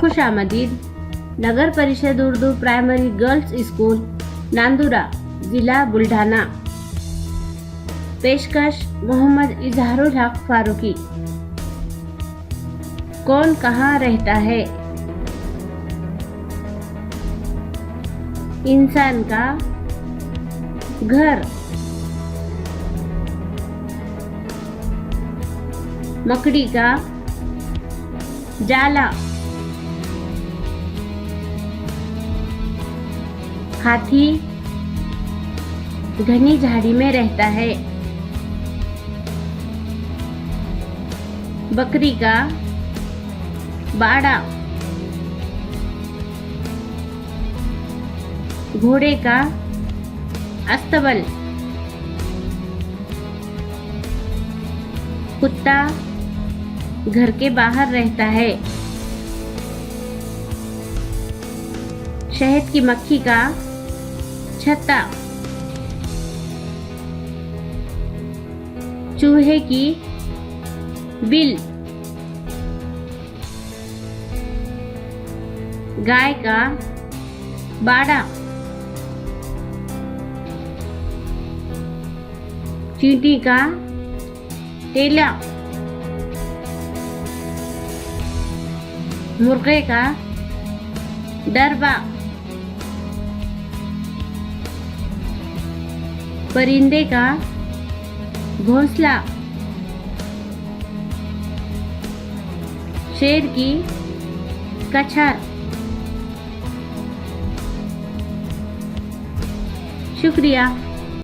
खुशामदीद। नगर परिषद Urdu primary girls school Nandura, जिला बुल्ढाना। पेशकश मोहम्मद इजहारुल हक फारूकी। कौन कहाँ रहता है? इंसान का घर। मकड़ी का जाला। हाथी घनी झाड़ी में रहता है। बकरी का बाड़ा। घोड़े का अस्तबल। कुत्ता घर के बाहर रहता है। शहद की मक्खी का छत्ता। चूहे की बिल। गाय का बाड़ा। चींटी का टेला। मुर्गे का डरबा। परिंदे का घोंसला। शेर की कछार। शुक्रिया।